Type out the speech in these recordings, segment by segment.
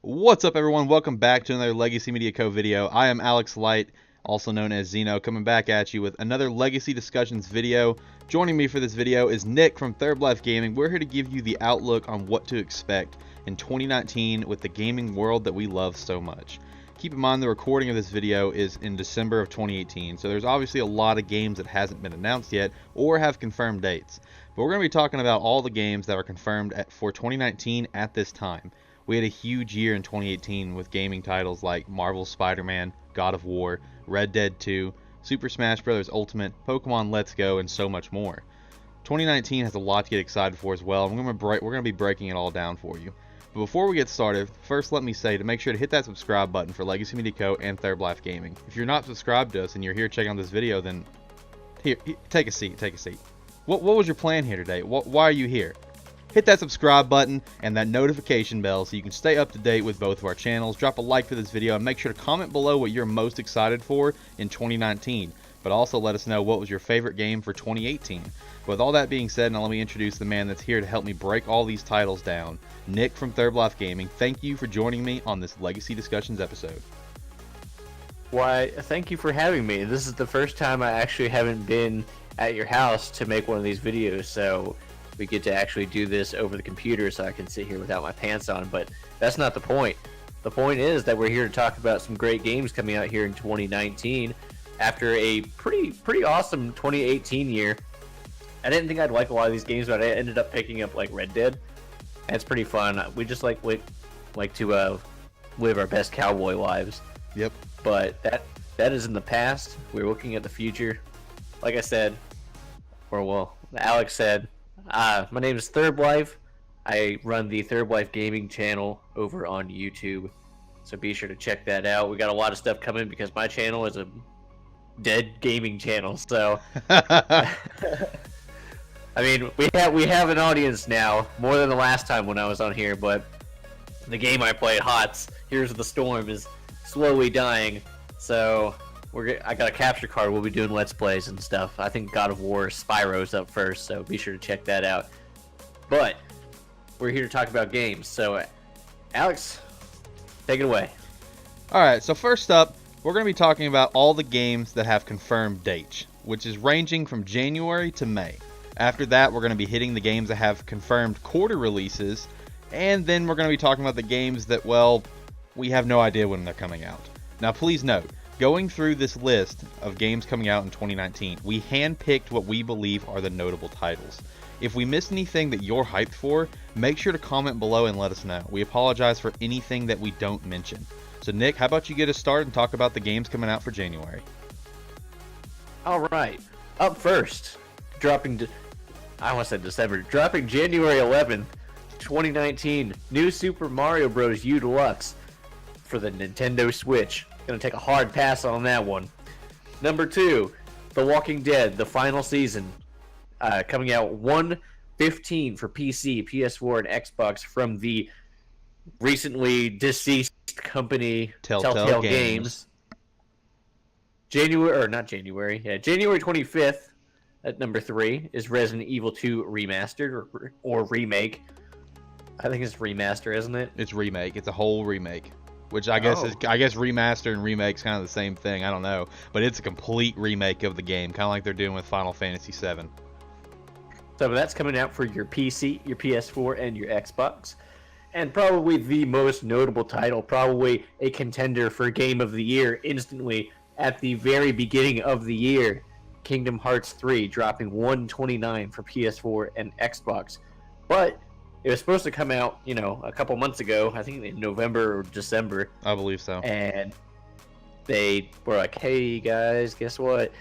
What's up, everyone? Welcome back to another Legacy Media Co. video. I am Alex Light, also known as Zeno, coming back at you with another Legacy Discussions video. Joining me for this video is Nick from Thurblife Gaming. We're here to give you the outlook on what to expect in 2019 with the gaming world that we love so much. Keep in mind the recording of this video is in December of 2018, so there's obviously a lot of games that hasn't been announced yet or have confirmed dates. But we're going to be talking about all the games that are confirmed for 2019 at this time. We had a huge year in 2018 with gaming titles like Marvel's Spider-Man, God of War, Red Dead 2, Super Smash Bros. Ultimate, Pokemon Let's Go, and so much more. 2019 has a lot to get excited for as well, and we're going to be breaking it all down for you. But before we get started, first let me say to make sure to hit that subscribe button for Legacy Media Co. and Thurblife Gaming. If you're not subscribed to us and you're here checking out this video, then here, take a seat. What was your plan here today? Why are you here? Hit that subscribe button and that notification bell so you can stay up to date with both of our channels. Drop a like for this video and make sure to comment below what you're most excited for in 2019. But also let us know what was your favorite game for 2018. With all that being said, now let me introduce the man that's here to help me break all these titles down. Nick from Thurblife Gaming. Thank you for joining me on this Legacy Discussions episode. Why, thank you for having me. This is the first time I actually haven't been at your house to make one of these videos, so we get to actually do this over the computer so I can sit here without my pants on, but that's not the point. The point is that we're here to talk about some great games coming out here in 2019 after a pretty awesome 2018 year. I didn't think I'd like a lot of these games, but I ended up picking up like Red Dead. And it's pretty fun. We just like to live our best cowboy lives. Yep. But that is in the past. We're looking at the future. Like I said, or well, Alex said, my name is Thurblife. I run the Thurblife Gaming channel over on YouTube, so be sure to check that out. We got a lot of stuff coming because my channel is a dead gaming channel. So, I mean, we have an audience now, more than the last time when I was on here. But the game I play, HOTS, Here's the Storm, is slowly dying. So I got a capture card. We'll be doing Let's Plays and stuff. I think God of War Spyro's up first, so be sure to check that out. But we're here to talk about games. So, Alex, take it away. Alright, so first up, we're going to be talking about all the games that have confirmed dates, which is ranging from January to May. After that, we're going to be hitting the games that have confirmed quarter releases, and then we're going to be talking about the games that, well, we have no idea when they're coming out. Now, please note, going through this list of games coming out in 2019, we handpicked what we believe are the notable titles. If we missed anything that you're hyped for, make sure to comment below and let us know. We apologize for anything that we don't mention. So Nick, how about you get us started and talk about the games coming out for January? Alright, up first, dropping January 11th, 2019, New Super Mario Bros. U Deluxe for the Nintendo Switch. Gonna take a hard pass on that one. Number 2, The Walking Dead, the final season, coming out 1/15 for PC, PS4, and Xbox from the recently deceased company Telltale Games. January 25th at number 3 is Resident Evil 2 Remastered or Remake. I think it's remaster, isn't it? It's remake. It's a whole remake. Which I guess remaster and remake's kind of the same thing. I don't know, but it's a complete remake of the game, kind of like they're doing with Final Fantasy VII. So that's coming out for your PC, your PS4, and your Xbox, and probably the most notable title, probably a contender for Game of the Year instantly at the very beginning of the year. Kingdom Hearts 3 dropping 1/29 for PS4 and Xbox, but it was supposed to come out, a couple months ago, I think in November or December. I believe so. And they were like, hey guys, guess what?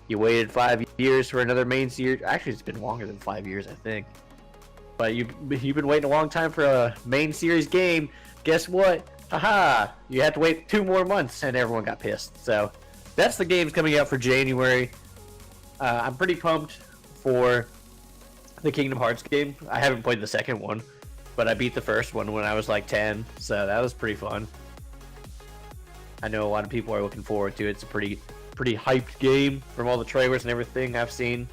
You waited 5 years for another main series. Actually, it's been longer than 5 years, I think. But you've been waiting a long time for a main series game. Guess what? Haha! You had to wait 2 more months, and everyone got pissed. So that's the games coming out for January. I'm pretty pumped for the Kingdom Hearts game. I haven't played the second one, but I beat the first one when I was like 10, so that was pretty fun. I know a lot of people are looking forward to it. It's a pretty hyped game from all the trailers and everything I've seen.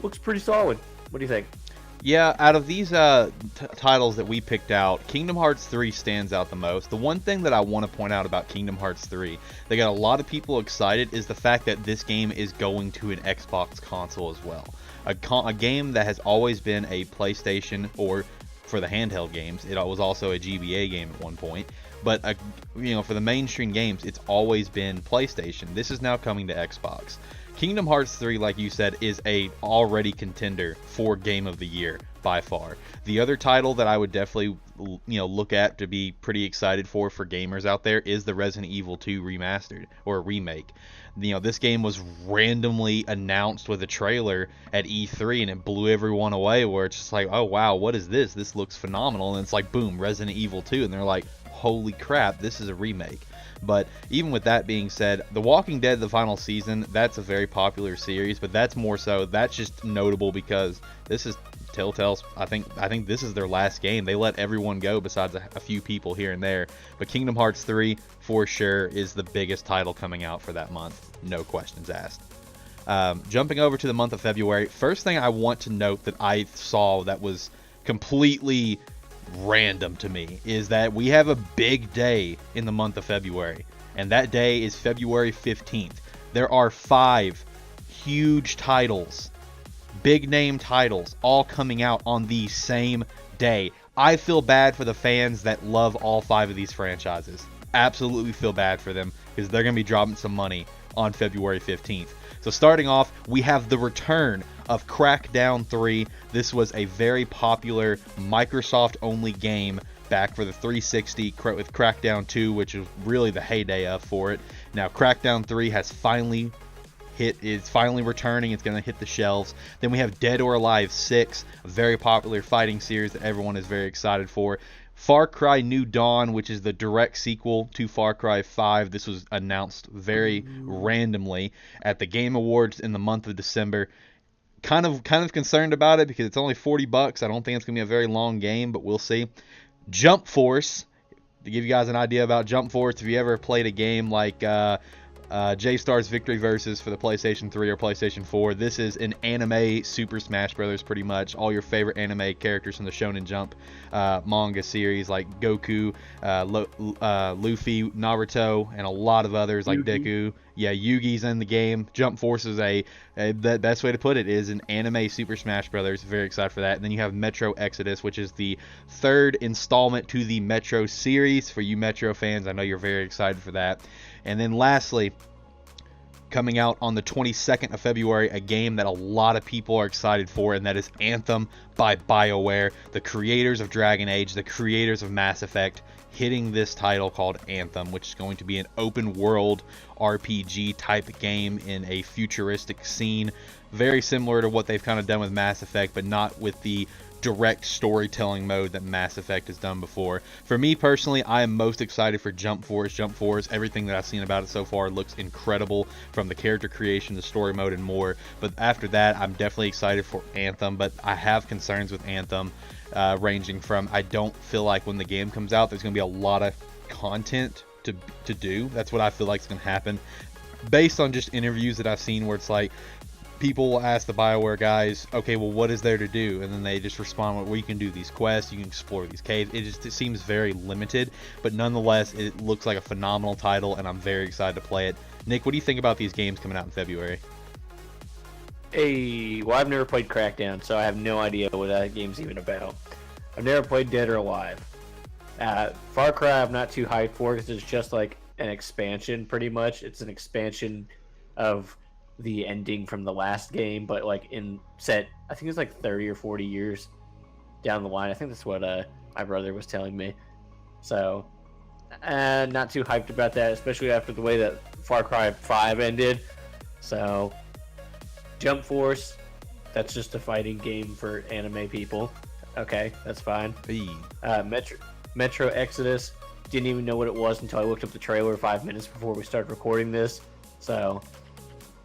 Looks pretty solid. What do you think? Yeah, out of these titles that we picked out, Kingdom Hearts 3 stands out the most. The one thing that I want to point out about Kingdom Hearts 3 that got a lot of people excited is the fact that this game is going to an Xbox console as well. A game that has always been a PlayStation, or for the handheld games, it was also a GBA game at one point. But for the mainstream games, it's always been PlayStation. This is now coming to Xbox. Kingdom Hearts 3, like you said, is a already contender for Game of the Year by far. The other title that I would definitely look at to be pretty excited for gamers out there is the Resident Evil 2 remastered or remake. This game was randomly announced with a trailer at E3 and it blew everyone away, where it's just like, oh wow, what is this? This looks phenomenal. And it's like, boom, Resident Evil 2, and they're like, holy crap, this is a remake. But even with that being said, The Walking Dead, the final season, that's a very popular series, but that's just notable because this is Telltale's, I think this is their last game. They let everyone go besides a few people here and there. But Kingdom Hearts 3, for sure, is the biggest title coming out for that month. No questions asked. Jumping over to the month of February, first thing I want to note that I saw that was completely random to me is that we have a big day in the month of February, and that day is February 15th. There are 5 huge titles, big name titles, all coming out on the same day. I feel bad for the fans that love all 5 of these franchises. Absolutely feel bad for them, because they're going to be dropping some money on February 15th. So starting off, we have the return of Crackdown 3. This was a very popular Microsoft-only game back for the 360 with Crackdown 2, which was really the heyday for it. Now Crackdown 3 has finally is finally returning. It's going to hit the shelves. Then we have Dead or Alive 6, a very popular fighting series that everyone is very excited for. Far Cry New Dawn, which is the direct sequel to Far Cry 5. This was announced very randomly at the Game Awards in the month of December. Kind of concerned about it because it's only $40. I don't think it's going to be a very long game, but we'll see. Jump Force, to give you guys an idea about Jump Force, if you ever played a game like J-Star's Victory Versus for the PlayStation 3 or PlayStation 4. This is an anime Super Smash Brothers, pretty much. All your favorite anime characters from the Shonen Jump manga series, like Goku, Luffy, Naruto, and a lot of others like Deku. Yeah, Yugi's in the game. Jump Force is the best way to put it is an anime Super Smash Brothers. Very excited for that. And then you have Metro Exodus, which is the 3rd installment to the Metro series. For you Metro fans, I know you're very excited for that. And then lastly, coming out on the 22nd of February, a game that a lot of people are excited for, and that is Anthem by BioWare, the creators of Dragon Age, the creators of Mass Effect, hitting this title called Anthem, which is going to be an open world RPG type game in a futuristic scene, very similar to what they've kind of done with Mass Effect, but not with the direct storytelling mode that Mass Effect has done before. For me personally, I am most excited for Jump Force. Jump Force, everything that I've seen about it so far looks incredible, from the character creation, the story mode, and more. But after that, I'm definitely excited for Anthem, but I have concerns with Anthem, ranging from, I don't feel like when the game comes out there's going to be a lot of content to do. That's what I feel like is going to happen, based on just interviews that I've seen, where it's like, people will ask the BioWare guys, okay, well, what is there to do? And then they just respond, well, you can do these quests, you can explore these caves. It seems very limited, but nonetheless, it looks like a phenomenal title, and I'm very excited to play it. Nick, what do you think about these games coming out in February? Well, I've never played Crackdown, so I have no idea what that game's even about. I've never played Dead or Alive. Far Cry, I'm not too hyped for, because it's just like an expansion, pretty much. It's an expansion of the ending from the last game, but like I think it's like 30 or 40 years down the line. I think that's what my brother was telling me. So not too hyped about that, especially after the way that Far Cry 5 ended. So Jump Force, that's just a fighting game for anime people. Okay, that's fine. Hey. Metro Exodus, didn't even know what it was until I looked up the trailer 5 minutes before we started recording this. So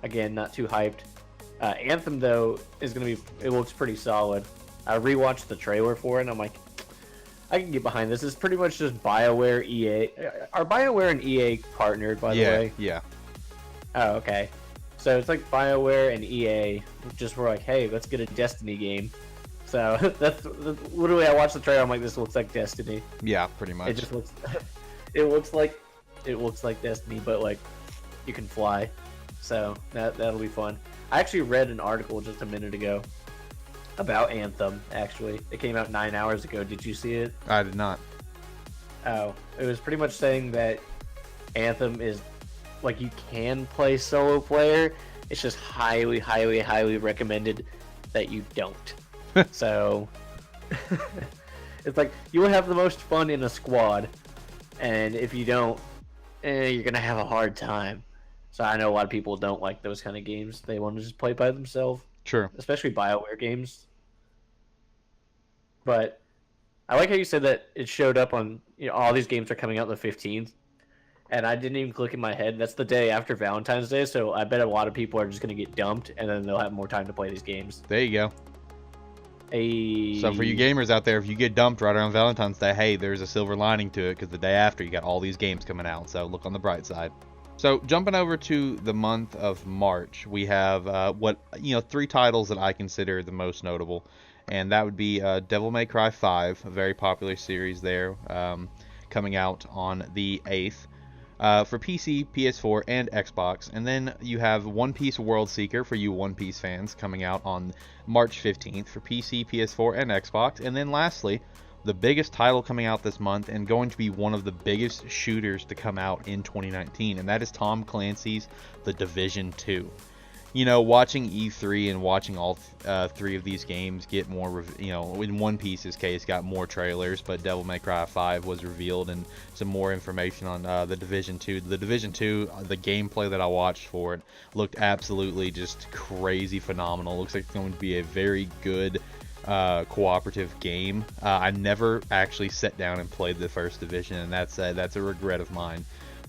again, not too hyped. Anthem, though, it looks pretty solid. I rewatched the trailer for it, and I'm like, I can get behind this. It's pretty much just BioWare, EA. Are BioWare and EA partnered, by the way? Yeah. Oh, okay. So it's like BioWare and EA just were like, hey, let's get a Destiny game. So that's literally, I watched the trailer. I'm like, this looks like Destiny. Yeah, pretty much. It just looks, it looks like Destiny, but like you can fly. So that'll be fun. I actually read an article just a minute ago about Anthem. Actually, it came out 9 hours ago. Did you see it? I did not. Oh, it was pretty much saying that Anthem is like you can play solo player. It's just highly, highly, highly recommended that you don't. So it's like you will have the most fun in a squad, and if you don't, you're gonna have a hard time. So I know a lot of people don't like those kind of games. They want to just play by themselves. True. Especially BioWare games. But I like how you said that it showed up on, all these games are coming out the 15th. And I didn't even click in my head. That's the day after Valentine's Day, so I bet a lot of people are just going to get dumped, and then they'll have more time to play these games. There you go. So for you gamers out there, if you get dumped right around Valentine's Day, hey, there's a silver lining to it, because the day after you got all these games coming out. So look on the bright side. So jumping over to the month of March, we have 3 titles that I consider the most notable, and that would be Devil May Cry 5, a very popular series there, coming out on the 8th. For PC, PS4, and Xbox. And then you have One Piece World Seeker for you One Piece fans coming out on March 15th for PC, PS4, and Xbox. And then lastly, the biggest title coming out this month and going to be one of the biggest shooters to come out in 2019, and that is Tom Clancy's The Division 2. Watching E3 and watching all 3 of these games get more, in One Piece's case, got more trailers, but Devil May Cry 5 was revealed and some more information on The Division 2. The Division 2, the gameplay that I watched for it looked absolutely just crazy phenomenal. Looks like it's going to be a very good cooperative game. I never actually sat down and played the first Division, and that's a regret of mine.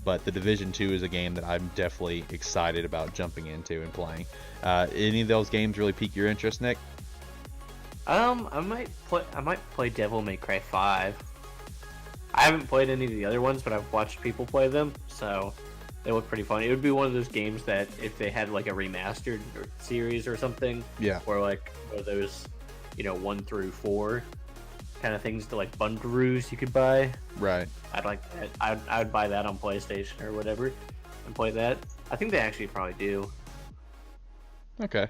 But The Division 2 is a game that I'm definitely excited about jumping into and playing. Any of those games really pique your interest, Nick? I might play Devil May Cry 5. I haven't played any of the other ones, but I've watched people play them, so they look pretty fun. It would be one of those games that if they had like a remastered series or something, yeah, or like one of those, 1 through 4 kind of things to like bungaroos you could buy. Right. I'd like that. I would buy that on PlayStation or whatever and play that. I think they actually probably do. Okay.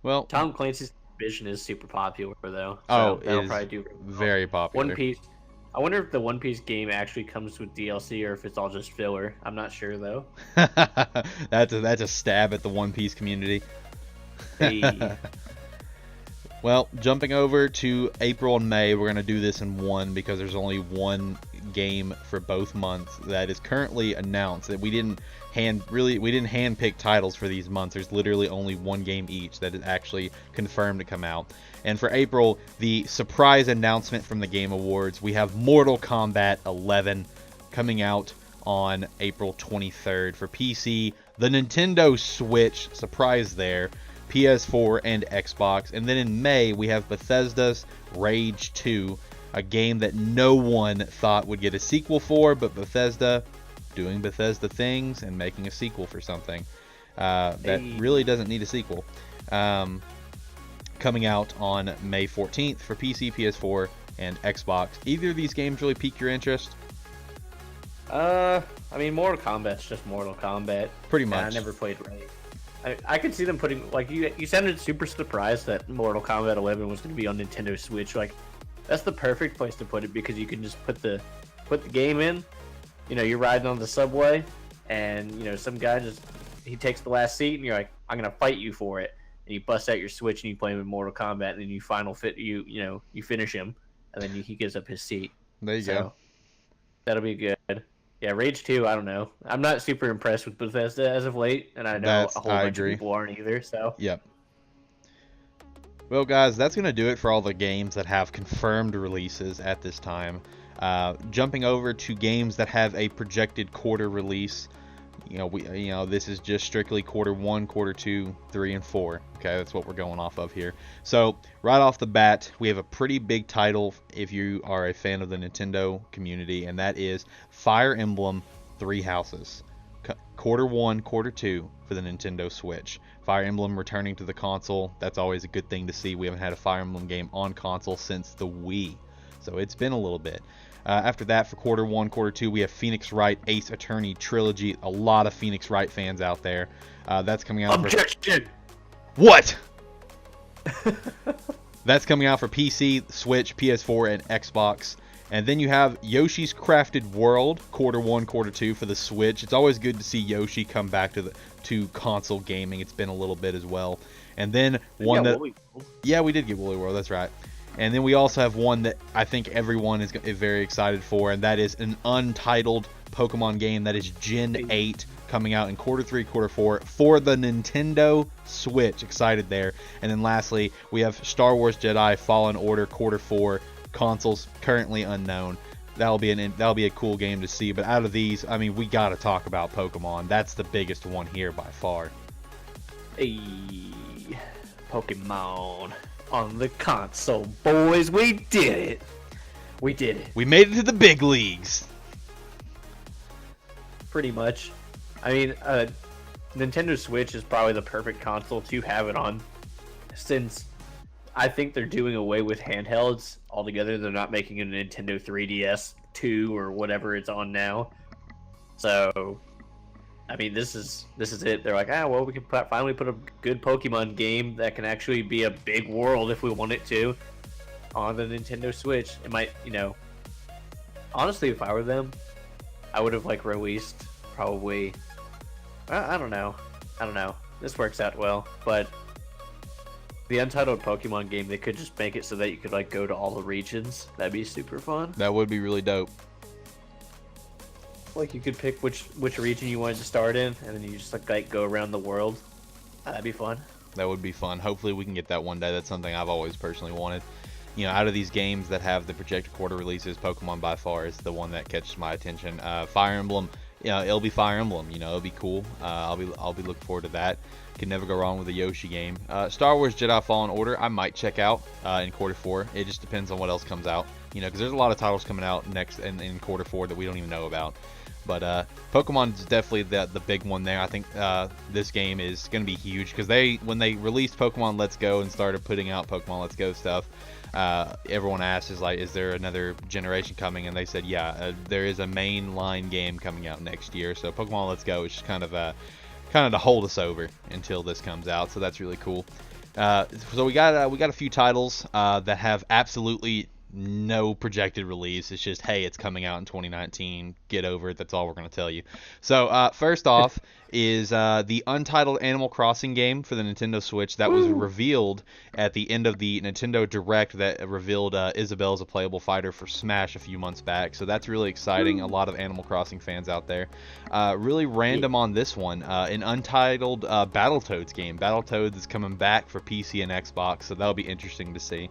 Well, Tom Clancy's Division is super popular though. So that'll probably do very popular. One Piece. I wonder if the One Piece game actually comes with DLC or if it's all just filler. I'm not sure though. That's a stab at the One Piece community. Hey. Well, jumping over to April and May, we're going to do this in one because there's only one game for both months that is currently announced. That we didn't handpick titles for these months. There's literally only one game each that is actually confirmed to come out. And for April, the surprise announcement from the Game Awards, we have Mortal Kombat 11 coming out on April 23rd for PC, the Nintendo Switch, surprise there, PS4 and Xbox. And then in May we have Bethesda's Rage 2, a game that no one thought would get a sequel for, but Bethesda doing Bethesda things and making a sequel for something that really doesn't need a sequel. Coming out on May 14th for PC, PS4, and Xbox. Either of these games really pique your interest? I mean, Mortal Kombat's just Mortal Kombat. Pretty much. I never played Rage. I could see them putting, like, you sounded super surprised that Mortal Kombat 11 was going to be on Nintendo Switch. Like, that's the perfect place to put it because you can just put the game in. You're riding on the subway, and some guy he takes the last seat, and you're like, I'm gonna fight you for it. And you bust out your Switch and you play him in Mortal Kombat, and then you you finish him, and then he gives up his seat. There you go. That'll be good. Yeah, Rage 2, I don't know. I'm not super impressed with Bethesda as of late, and I know a whole bunch of people aren't either, so. Yep. Well, guys, that's going to do it for all the games that have confirmed releases at this time. Jumping over to games that have a projected quarter release. This is just strictly quarter 1, quarter 2, 3, and 4. Okay, that's what we're going off of here. So, right off the bat, we have a pretty big title if you are a fan of the Nintendo community, and that is Fire Emblem 3 Houses. Quarter 1, quarter 2 for the Nintendo Switch. Fire Emblem returning to the console. That's always a good thing to see. We haven't had a Fire Emblem game on console since the Wii, so it's been a little bit. After that, for quarter 1, quarter 2, we have Phoenix Wright Ace Attorney Trilogy. A lot of Phoenix Wright fans out there. That's coming out. Objection! What? That's coming out for PC, Switch, PS4, and Xbox. And then you have Yoshi's Crafted World, quarter 1, quarter 2 for the Switch. It's always good to see Yoshi come back to console gaming. It's been a little bit as well. And then one that, yeah, we did get Woolly World. That's right. And then we also have one that I think everyone is very excited for, and that is an untitled Pokemon game that is Gen 8, coming out in quarter 3, quarter 4 for the Nintendo Switch. Excited there. And then lastly, we have Star Wars Jedi Fallen Order, quarter 4, consoles currently unknown. That'll be a cool game to see. But out of these, I mean, we got to talk about Pokemon. That's the biggest one here by far. Hey, Pokemon on the console, boys. We did it. We did it. We made it to the big leagues. Pretty much. I mean, Nintendo Switch is probably the perfect console to have it on, since I think they're doing away with handhelds altogether. They're not making a Nintendo 3DS 2 or whatever it's on now. So, I mean, this is it. They're like, well, we can finally put a good Pokemon game that can actually be a big world if we want it to on the Nintendo Switch. It might, honestly, if I were them, I would have released probably. I don't know. This works out well, but the untitled Pokemon game, they could just make it so that you could go to all the regions. That'd be super fun. That would be really dope. You could pick which region you wanted to start in, and then you just go around the world. That'd be fun. That would be fun. Hopefully we can get that one day. That's something I've always personally wanted. Out of these games that have the projected quarter releases, Pokemon by far is the one that catches my attention. Fire Emblem, it'll be Fire Emblem. It'll be cool. I'll be looking forward to that. Can never go wrong with a Yoshi game. Star Wars Jedi Fallen Order, I might check out in quarter 4. It just depends on what else comes out. Because there's a lot of titles coming out next in quarter 4 that we don't even know about. But Pokemon is definitely the big one there. I think this game is going to be huge because when they released Pokemon Let's Go and started putting out Pokemon Let's Go stuff, everyone asked, is there another generation coming? And they said, yeah, there is a mainline game coming out next year. So Pokemon Let's Go is just kind of to hold us over until this comes out. So that's really cool. So we got a few titles that have absolutely no projected release. It's just, hey, it's coming out in 2019. Get over it. That's all we're going to tell you. So first off is the untitled Animal Crossing game for the Nintendo Switch that was revealed at the end of the Nintendo Direct that revealed Isabelle as a playable fighter for Smash a few months back. So that's really exciting. A lot of Animal Crossing fans out there. Really random on this one, an untitled Battletoads game. Battletoads is coming back for PC and Xbox, so that'll be interesting to see.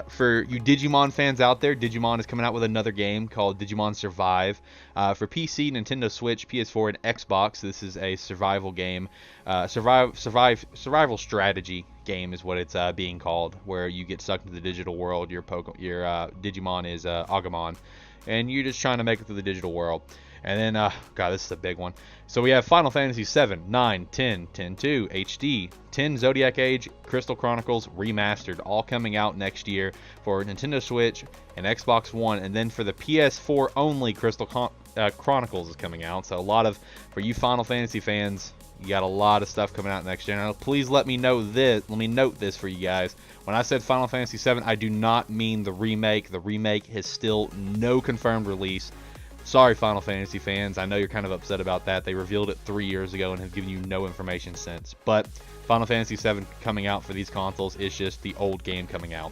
For you Digimon fans out there, Digimon is coming out with another game called Digimon Survive. For PC, Nintendo Switch, PS4, and Xbox, this is a survival game. Survival strategy game is what it's being called, where you get sucked into the digital world. Your Digimon is Agumon, and you're just trying to make it through the digital world. And then, God, this is a big one. So we have Final Fantasy 7, 9, 10, 10-2, HD, 10 Zodiac Age, Crystal Chronicles Remastered, all coming out next year for Nintendo Switch and Xbox One. And then for the PS4 only, Crystal Chronicles is coming out. So for you Final Fantasy fans, you got a lot of stuff coming out next year. Now, please let me note this for you guys. When I said Final Fantasy 7, I do not mean the remake. The remake has still no confirmed release. Sorry, Final Fantasy fans. I know you're kind of upset about that. They revealed it 3 years ago and have given you no information since. But Final Fantasy 7 coming out for these consoles is just the old game coming out.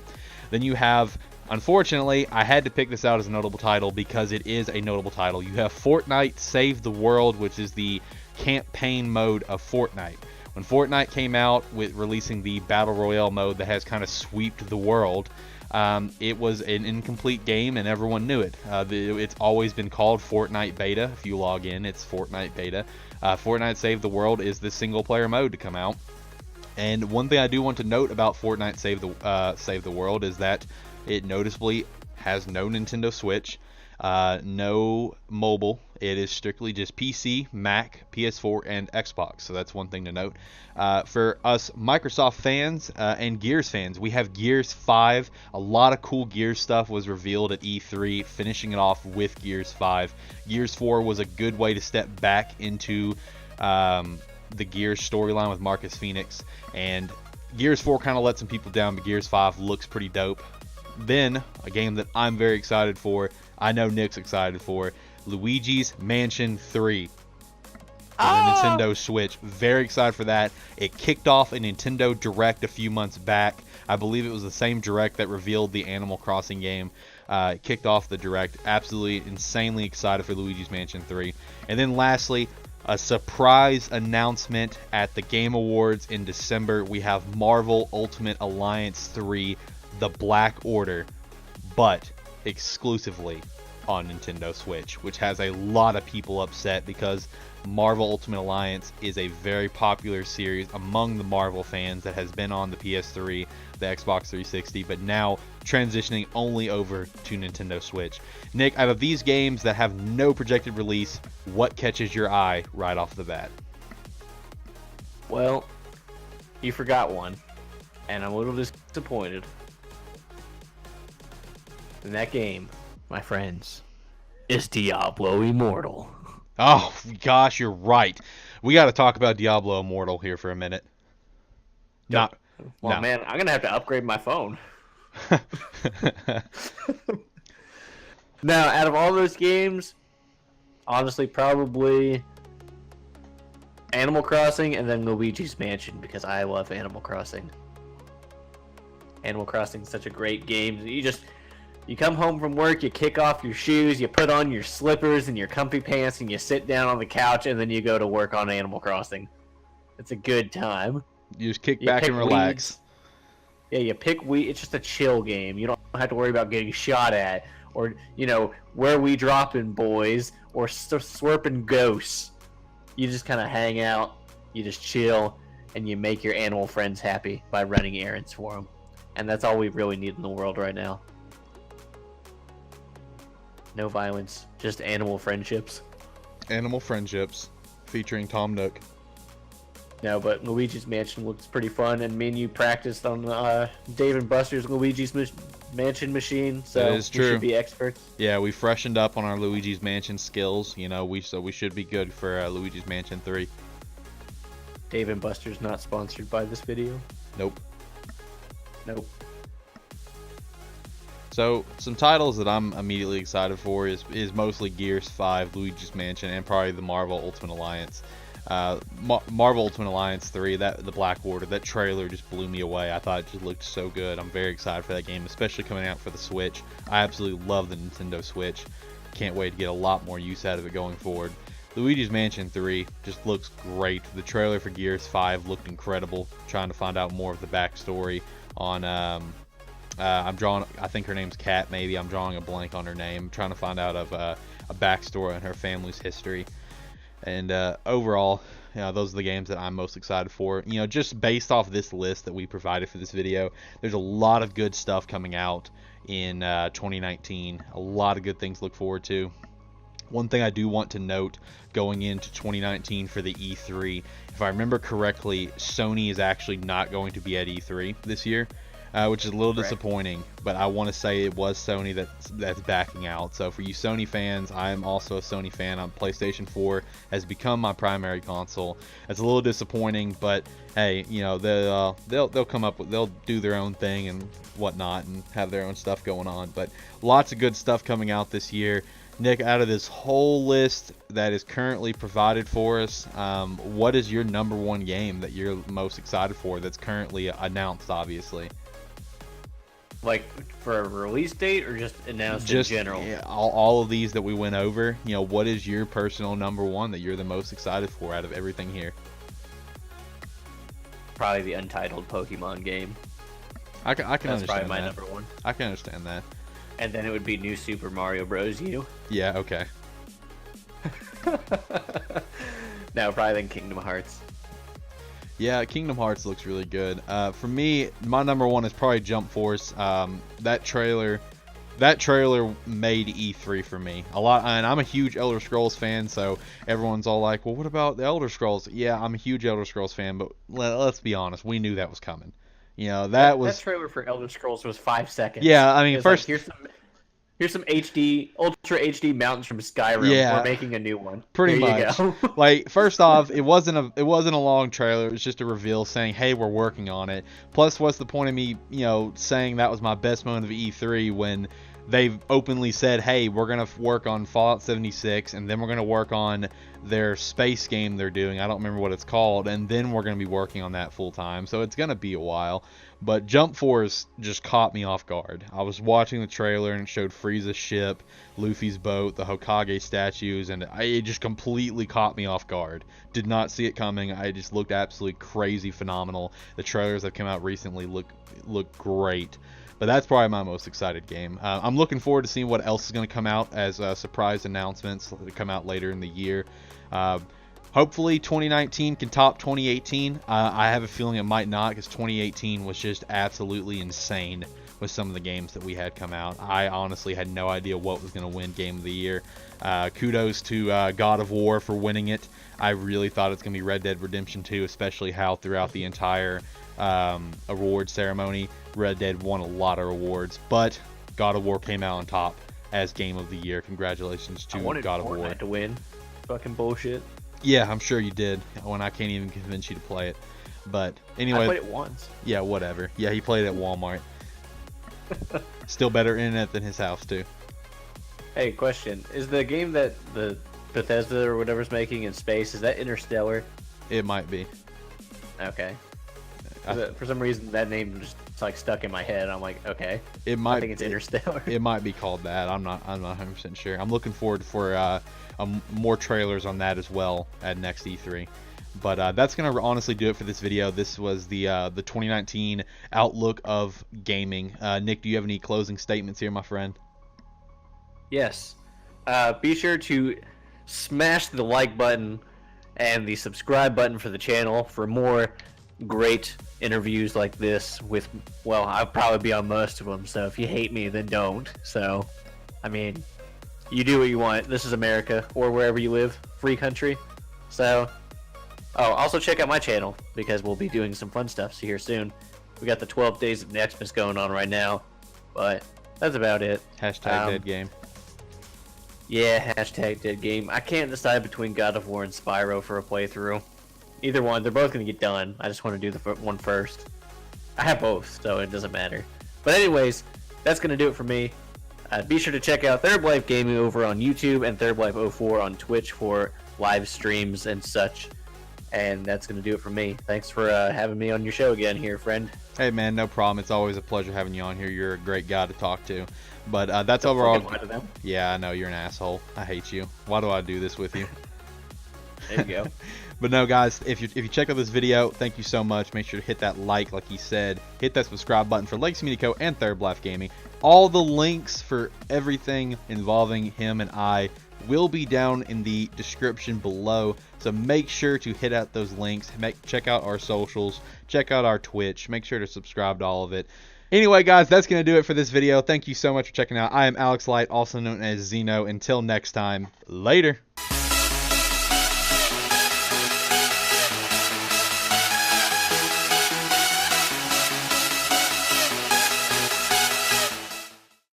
Then you have, unfortunately, I had to pick this out as a notable title because it is a notable title. You have Fortnite Save the World, which is the campaign mode of Fortnite. When Fortnite came out with releasing the Battle Royale mode that has kind of swept the world, it was an incomplete game and everyone knew it. It's always been called Fortnite Beta. If you log in, it's Fortnite Beta. Fortnite Save the World is the single player mode to come out. And one thing I do want to note about Fortnite Save the World is that it noticeably has no Nintendo Switch. No mobile. It is strictly just PC, Mac, PS4, and Xbox. So that's one thing to note. For us Microsoft fans and Gears fans, we have Gears 5. A lot of cool Gears stuff was revealed at E3, finishing it off with Gears 5. Gears 4 was a good way to step back into the Gears storyline with Marcus Phoenix. And Gears 4 kind of let some people down, but Gears 5 looks pretty dope. Then, a game that I'm very excited for, I know Nick's excited for, Luigi's Mansion 3 on the Nintendo Switch. Very excited for that. It kicked off a Nintendo Direct a few months back. I believe it was the same Direct that revealed the Animal Crossing game. It kicked off the Direct. Absolutely insanely excited for Luigi's Mansion 3. And then lastly, a surprise announcement at the Game Awards in December. We have Marvel Ultimate Alliance 3, The Black Order, but exclusively on Nintendo Switch, which has a lot of people upset because Marvel Ultimate Alliance is a very popular series among the Marvel fans that has been on the PS3, the Xbox 360, but now transitioning only over to Nintendo Switch. Nick, out of these games that have no projected release, what catches your eye right off the bat? Well, you forgot one, and I'm a little disappointed. And that game, my friends, is Diablo Immortal. Oh, gosh, you're right. We got to talk about Diablo Immortal here for a minute. Well, no. Man, I'm going to have to upgrade my phone. Now, out of all those games, honestly, probably Animal Crossing and then Luigi's Mansion, because I love Animal Crossing. Animal Crossing is such a great game. You come home from work, you kick off your shoes, you put on your slippers and your comfy pants, and you sit down on the couch, and then you go to work on Animal Crossing. It's a good time. You just kick back and relax. Weeds. Yeah, you pick weeds. It's just a chill game. You don't have to worry about getting shot at, or, where we dropping, boys, or slurping ghosts. You just kind of hang out, you just chill, and you make your animal friends happy by running errands for them. And that's all we really need in the world right now. No violence, just animal friendships. Animal friendships, featuring Tom Nook. No, but Luigi's Mansion looks pretty fun, and me and you practiced on Dave & Buster's Luigi's Mansion machine, so that is true. We should be experts. Yeah, we freshened up on our Luigi's Mansion skills. We should be good for Luigi's Mansion 3. Dave & Buster's not sponsored by this video. Nope. So, some titles that I'm immediately excited for is mostly Gears 5, Luigi's Mansion, and probably the Marvel Ultimate Alliance. Marvel Ultimate Alliance 3, the Black Order, that trailer just blew me away. I thought it just looked so good. I'm very excited for that game, especially coming out for the Switch. I absolutely love the Nintendo Switch. Can't wait to get a lot more use out of it going forward. Luigi's Mansion 3 just looks great. The trailer for Gears 5 looked incredible. Trying to find out more of the backstory on I think her name's Kat, maybe. I'm drawing a blank on her name. I'm trying to find out of a backstory on her family's history. And overall, those are the games that I'm most excited for. Just based off this list that we provided for this video, there's a lot of good stuff coming out in 2019. A lot of good things to look forward to. One thing I do want to note going into 2019 for the E3, if I remember correctly, Sony is actually not going to be at E3 this year. Which is a little disappointing, but I want to say it was Sony that's backing out. So for you Sony fans, I am also a Sony fan. PlayStation 4 has become my primary console. It's a little disappointing, but hey, they'll come up with, they'll do their own thing and whatnot and have their own stuff going on. But lots of good stuff coming out this year. Nick, out of this whole list that is currently provided for us, what is your number one game that you're most excited for that's currently announced, obviously? Like for a release date or just announced in general? Yeah, all of these that we went over, what is your personal number one that you're the most excited for out of everything here? Probably the Untitled Pokemon game. I can That's understand probably my that. number one. I can understand that. And then it would be New Super Mario Bros. U. Yeah, okay. No, probably then Kingdom Hearts. Yeah, Kingdom Hearts looks really good. For me, my number one is probably Jump Force. That trailer that trailer made E3 for me a lot, and I'm a huge Elder Scrolls fan, so everyone's all like, well, what about the Elder Scrolls? Yeah, I'm a huge Elder Scrolls fan, but let's be honest, we knew that was coming. You know, that trailer for Elder Scrolls was 5 seconds. Yeah, I mean, first, like, here's some Ultra HD mountains from Skyrim. Yeah, we're making a new one. Pretty There much. You go. Like, first off, it wasn't a long trailer. It was just a reveal saying, "Hey, we're working on it." Plus, what's the point of me, saying that was my best moment of E3 when they've openly said, "Hey, we're gonna work on Fallout 76, and then we're gonna work on their space game they're doing. I don't remember what it's called, and then we're gonna be working on that full time. So it's gonna be a while." But Jump Force just caught me off guard. I was watching the trailer and it showed Frieza's ship, Luffy's boat, the Hokage statues, and it just completely caught me off guard. Did not see it coming. I just looked absolutely crazy phenomenal. The trailers that come out recently look great. But that's probably my most excited game. I'm looking forward to seeing what else is going to come out as surprise announcements that come out later in the year. Hopefully 2019 can top 2018. I have a feeling it might not, because 2018 was just absolutely insane with some of the games that we had come out. I honestly had no idea what was going to win Game of the Year. Kudos to God of War for winning it. I really thought it's going to be Red Dead Redemption 2, especially how throughout the entire award ceremony, Red Dead won a lot of awards. But God of War came out on top as Game of the Year. Congratulations to God of War. To win. Fucking bullshit. Yeah, I'm sure you did, when I can't even convince you to play it. But anyway, I played it once. Yeah, whatever. Yeah, he played it at Walmart. Still better internet than his house, too. Hey, question. Is the game that the Bethesda or whatever's making in space, is that Interstellar? It might be. Okay. For some reason, that name just like stuck in my head. I'm like, okay. I think it's Interstellar. It might be called that. I'm not 100% sure. I'm looking forward for more trailers on that as well at next E3. But that's gonna honestly do it for this video. This was the 2019 outlook of gaming. Nick, do you have any closing statements here, my friend? Yes. Be sure to smash the like button and the subscribe button for the channel for more great interviews like this with, well, I'll probably be on most of them, so if you hate me, then don't. So, I mean, you do what you want. This is America, or wherever you live, free country. So, also check out my channel, because we'll be doing some fun stuff here soon. We got the 12 Days of Xmas going on right now, but that's about it. Hashtag dead game. Yeah, hashtag dead game. I can't decide between God of War and Spyro for a playthrough. Either one, they're both going to get done. I just want to do the one first. I have both, so it doesn't matter. But anyways, that's going to do it for me. Be sure to check out Thurblife Gaming over on YouTube and Thurblife04 on Twitch for live streams and such. And that's going to do it for me. Thanks for having me on your show again here, friend. Hey, man, no problem. It's always a pleasure having you on here. You're a great guy to talk to. But that's overall. Yeah, I know. You're an asshole. I hate you. Why do I do this with you? There you go. But no, guys, if you check out this video, thank you so much. Make sure to hit that like he said. Hit that subscribe button for Legacy Media Co. and Thurblife Gaming. All the links for everything involving him and I will be down in the description below. So make sure to hit out those links. Check out our socials. Check out our Twitch. Make sure to subscribe to all of it. Anyway, guys, that's going to do it for this video. Thank you so much for checking out. I am Alex Light, also known as Zeno. Until next time, later.